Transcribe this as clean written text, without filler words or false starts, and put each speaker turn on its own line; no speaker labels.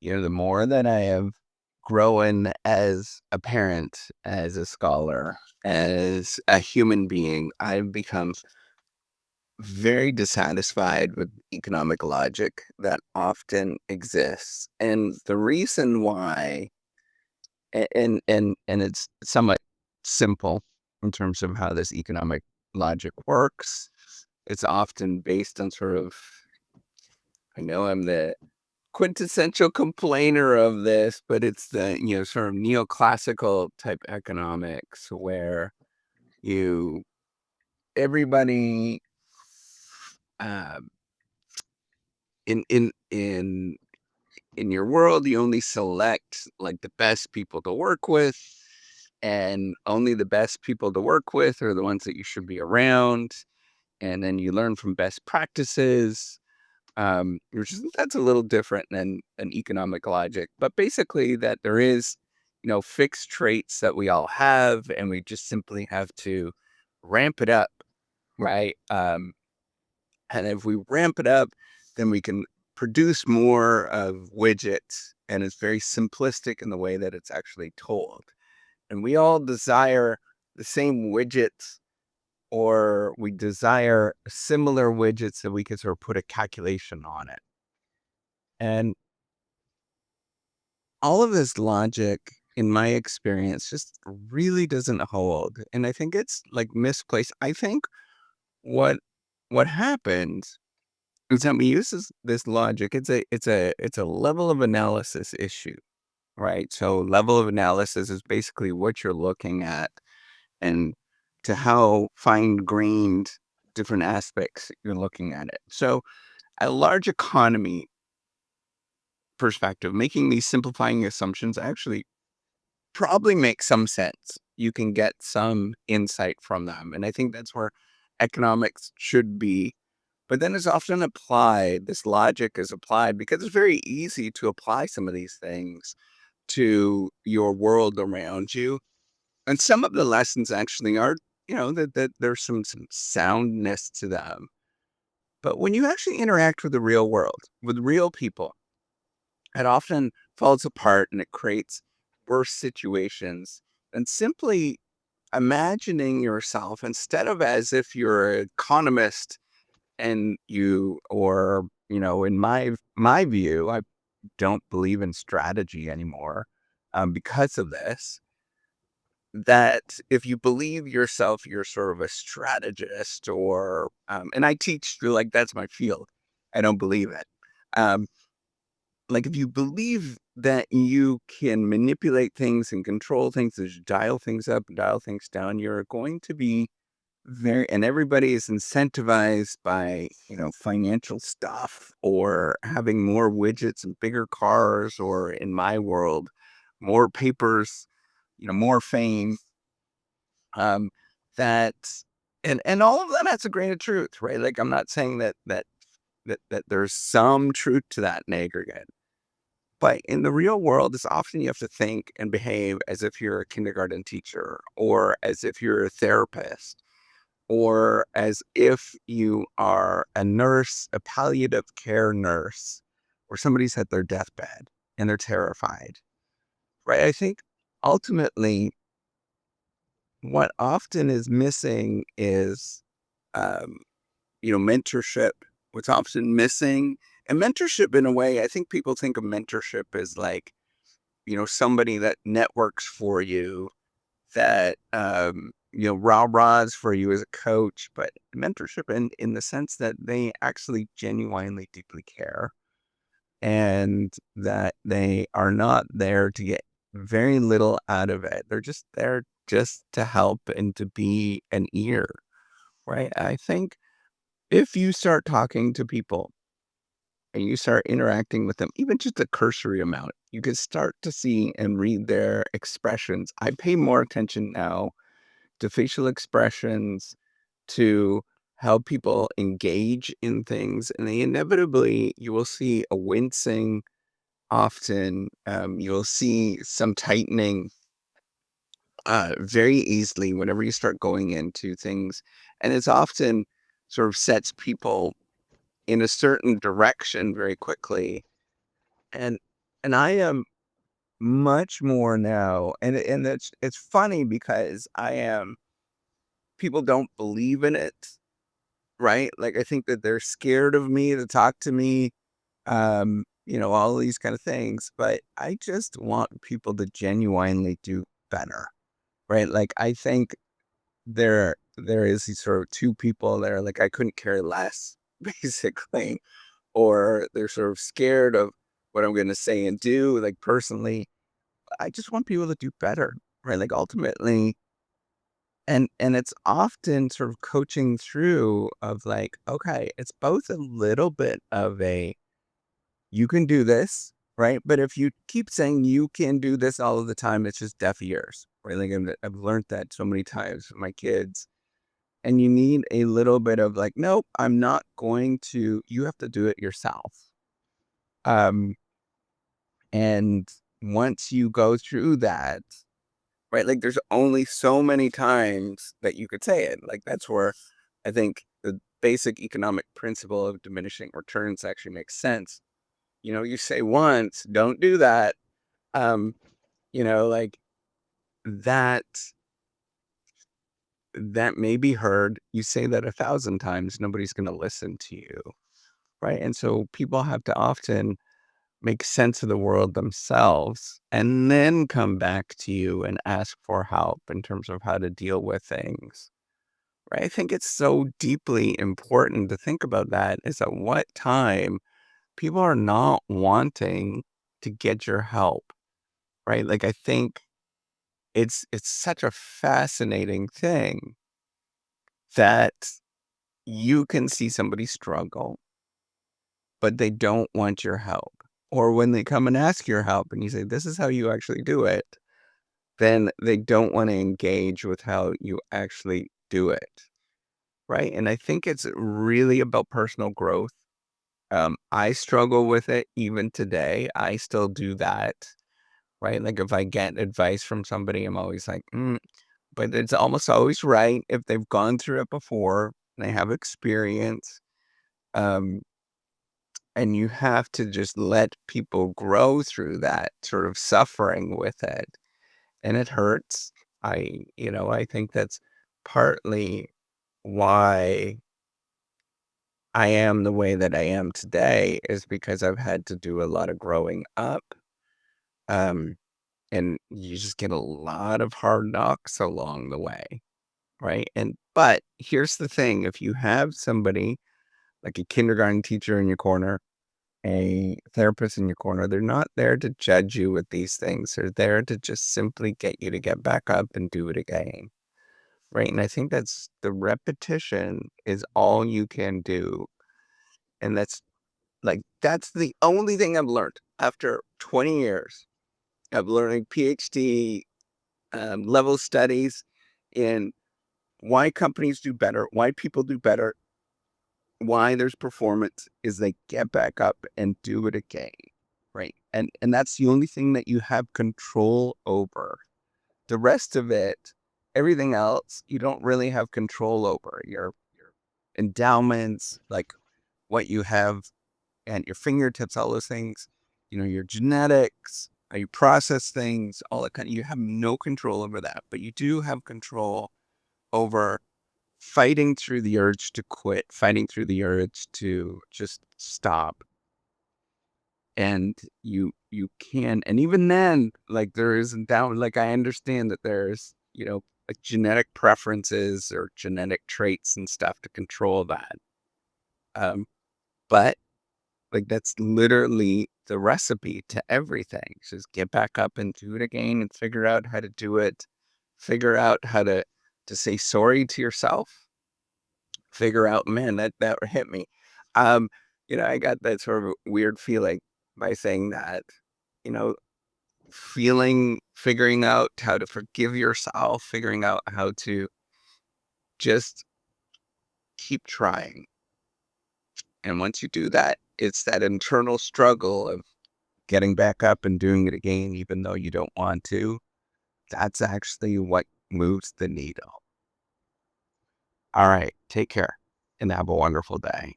The more that I have grown as a parent, as a scholar, as a human being, I've become very dissatisfied with economic logic that often exists. And the reason why, and it's somewhat simple in terms of how this economic logic works. It's often based on sort of, I know I'm the quintessential complainer of this, but it's the, sort of neoclassical type economics where you everybody uh, in in your world, you only select like the best people to work with, and only the best people to work with are the ones that you should be around. And then you learn from best practices, that's a little different than an economic logic. But basically, that there is, fixed traits that we all have, and we just simply have to ramp it up, right? And if we ramp it up, then we can produce more of widgets. And it's very simplistic in the way that it's actually told. And we all desire the same widgets, or we desire similar widgets that we can sort of put a calculation on it. And all of this logic, in my experience, just really doesn't hold. And I think it's like misplaced. I think what what happens is that we use this logic. It's a level of analysis issue, right? So level of analysis is basically what you're looking at and to how fine-grained different aspects you're looking at it. So a large economy perspective, making these simplifying assumptions actually probably makes some sense. You can get some insight from them. And I think that's where economics should be. But then it's often applied, this logic is applied because it's very easy to apply some of these things to your world around you. And some of the lessons actually are, that there's some soundness to them. But when you actually interact with the real world, with real people, it often falls apart and it creates worse situations. And simply imagining yourself instead of as if you're an economist and in my view, I don't believe in strategy anymore because of this. That if you believe yourself, you're sort of a strategist, and I teach like that's my field. I don't believe it. Um, like if you believe that you can manipulate things and control things, as dial things up and dial things down, you're going to be and everybody is incentivized by, financial stuff or having more widgets and bigger cars, or in my world, more papers, more fame. Um, that and all of that has a grain of truth, right? Like I'm not saying that there's some truth to that in aggregate. But in the real world, it's often you have to think and behave as if you're a kindergarten teacher, or as if you're a therapist, or as if you are a nurse, a palliative care nurse, or somebody's at their deathbed and they're terrified, right? I think ultimately what often is missing is, um, mentorship. What's often missing, and mentorship in a way, I think people think of mentorship as like, somebody that networks for you, that, rah-rahs for you as a coach, but mentorship in the sense that they actually genuinely deeply care, and that they are not there to get very little out of it. They're just there just to help and to be an ear, right? I think if you start talking to people and you start interacting with them, even just a cursory amount, you can start to see and read their expressions. I pay more attention now to facial expressions, to how people engage in things, and they inevitably, you will see a wincing often. You'll see some tightening very easily whenever you start going into things. And it's often sort of sets people in a certain direction very quickly. And And I am much more now, and it's funny because people don't believe in it, right? Like, I think that they're scared of me to talk to me, all these kind of things, but I just want people to genuinely do better, right? Like, I think there is these sort of 2 people that are like, I couldn't care less, basically, or they're sort of scared of what I'm gonna say and do, like, personally. I just want people to do better, right? Like, ultimately, and it's often sort of coaching through of like, okay, it's both a little bit of a, you can do this, right? But if you keep saying you can do this all of the time, it's just deaf ears, right? Like, I've learned that so many times with my kids. And you need a little bit of like, nope, I'm not going to, you have to do it yourself. Um, and once you go through that, right, like there's only so many times that you could say it. Like, that's where I think the basic economic principle of diminishing returns actually makes sense. You say once, don't do that. Um, like that that may be heard. You say that 1,000 times, nobody's going to listen to you, right? And so people have to often make sense of the world themselves and then come back to you and ask for help in terms of how to deal with things. Right? I think it's so deeply important to think about that, is at what time people are not wanting to get your help, right? Like, I think it's such a fascinating thing that you can see somebody struggle, but they don't want your help. Or when they come and ask your help and you say, this is how you actually do it, then they don't want to engage with how you actually do it. Right. And I think it's really about personal growth. I struggle with it even today. I still do that. Right. Like, if I get advice from somebody, I'm always like, but it's almost always right if they've gone through it before, they have experience. Um, and you have to just let people grow through that sort of suffering with it. And it hurts. I think that's partly why I am the way that I am today, is because I've had to do a lot of growing up. Um, and you just get a lot of hard knocks along the way, right? But here's the thing, if you have somebody like a kindergarten teacher in your corner, a therapist in your corner, they're not there to judge you with these things. They're there to just simply get you to get back up and do it again. Right. And I think that's the repetition is all you can do. And that's the only thing I've learned after 20 years of learning PhD level studies in why companies do better, why people do better, why there's performance, is they get back up and do it again. Right. And that's the only thing that you have control over. The rest of it, everything else, you don't really have control over. Your endowments, like what you have at your fingertips, all those things, your genetics, how you process things, all that you have no control over that. But you do have control over fighting through the urge to quit, fighting through the urge to just stop. And you can, and even then, like, there is down, like, I understand that there's, like, genetic preferences or genetic traits and stuff to control that. Um, but like, that's literally the recipe to everything. Just get back up and do it again and figure out how to do it. Figure out how to say sorry to yourself. Figure out, man, that hit me. Um, I got that sort of weird feeling by saying that, you know, figuring out how to forgive yourself, figuring out how to just keep trying. And once you do that, it's that internal struggle of getting back up and doing it again, even though you don't want to. That's actually what moves the needle. All right. Take care and have a wonderful day.